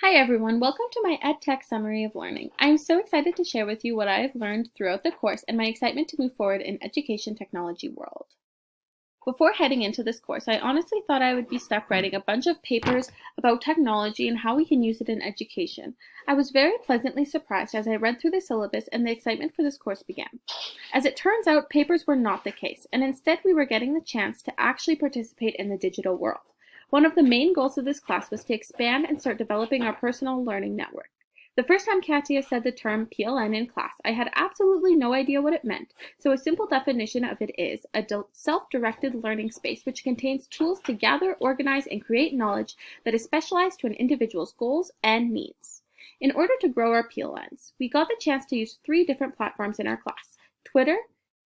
Hi everyone, welcome to my EdTech Summary of Learning. I am so excited to share with you what I have learned throughout the course and my excitement to move forward in education technology world. Before heading into this course, I honestly thought I would be stuck writing a bunch of papers about technology and how we can use it in education. I was very pleasantly surprised as I read through the syllabus and the excitement for this course began. As it turns out, papers were not the case, and instead we were getting the chance to actually participate in the digital world. One of the main goals of this class was to expand and start developing our personal learning network. The first time Katia said the term PLN in class, I had absolutely no idea what it meant, so a simple definition of it is a self-directed learning space which contains tools to gather, organize, and create knowledge that is specialized to an individual's goals and needs. In order to grow our PLNs, we got the chance to use 3 different platforms in our class: Twitter,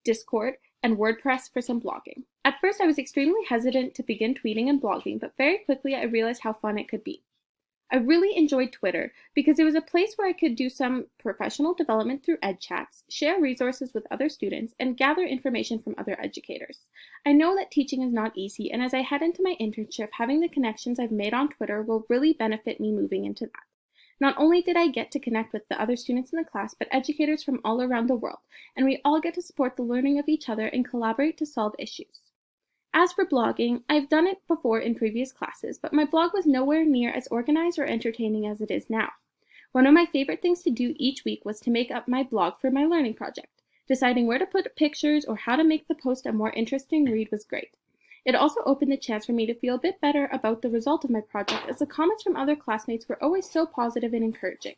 Discord, and WordPress for some blogging. At first, I was extremely hesitant to begin tweeting and blogging, but very quickly I realized how fun it could be. I really enjoyed Twitter because it was a place where I could do some professional development through ed chats, share resources with other students, and gather information from other educators. I know that teaching is not easy, and as I head into my internship, having the connections I've made on Twitter will really benefit me moving into that. Not only did I get to connect with the other students in the class, but educators from all around the world, and we all get to support the learning of each other and collaborate to solve issues. As for blogging, I've done it before in previous classes, but my blog was nowhere near as organized or entertaining as it is now. One of my favorite things to do each week was to make up my blog for my learning project. Deciding where to put pictures or how to make the post a more interesting read was great. It also opened the chance for me to feel a bit better about the result of my project, as the comments from other classmates were always so positive and encouraging.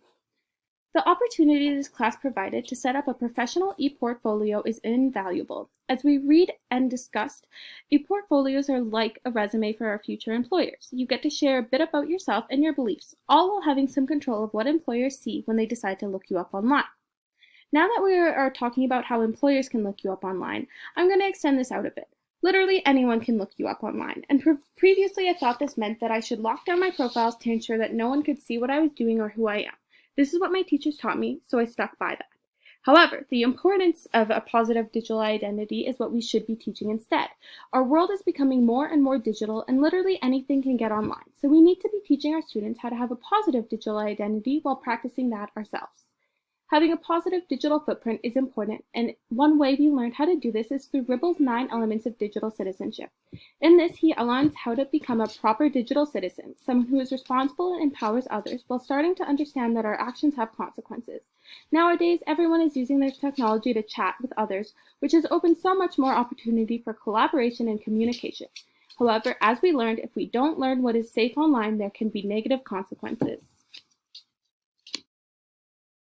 The opportunity this class provided to set up a professional e-portfolio is invaluable. As we read and discussed, e-portfolios are like a resume for our future employers. You get to share a bit about yourself and your beliefs, all while having some control of what employers see when they decide to look you up online. Now that we are talking about how employers can look you up online, I'm going to extend this out a bit. Literally anyone can look you up online, and previously I thought this meant that I should lock down my profiles to ensure that no one could see what I was doing or who I am. This is what my teachers taught me, so I stuck by that. However, the importance of a positive digital identity is what we should be teaching instead. Our world is becoming more and more digital, and literally anything can get online, so we need to be teaching our students how to have a positive digital identity while practicing that ourselves. Having a positive digital footprint is important, and one way we learned how to do this is through Ribble's 9 elements of digital citizenship. In this, he outlines how to become a proper digital citizen, someone who is responsible and empowers others while starting to understand that our actions have consequences. Nowadays, everyone is using their technology to chat with others, which has opened so much more opportunity for collaboration and communication. However, as we learned, if we don't learn what is safe online, there can be negative consequences.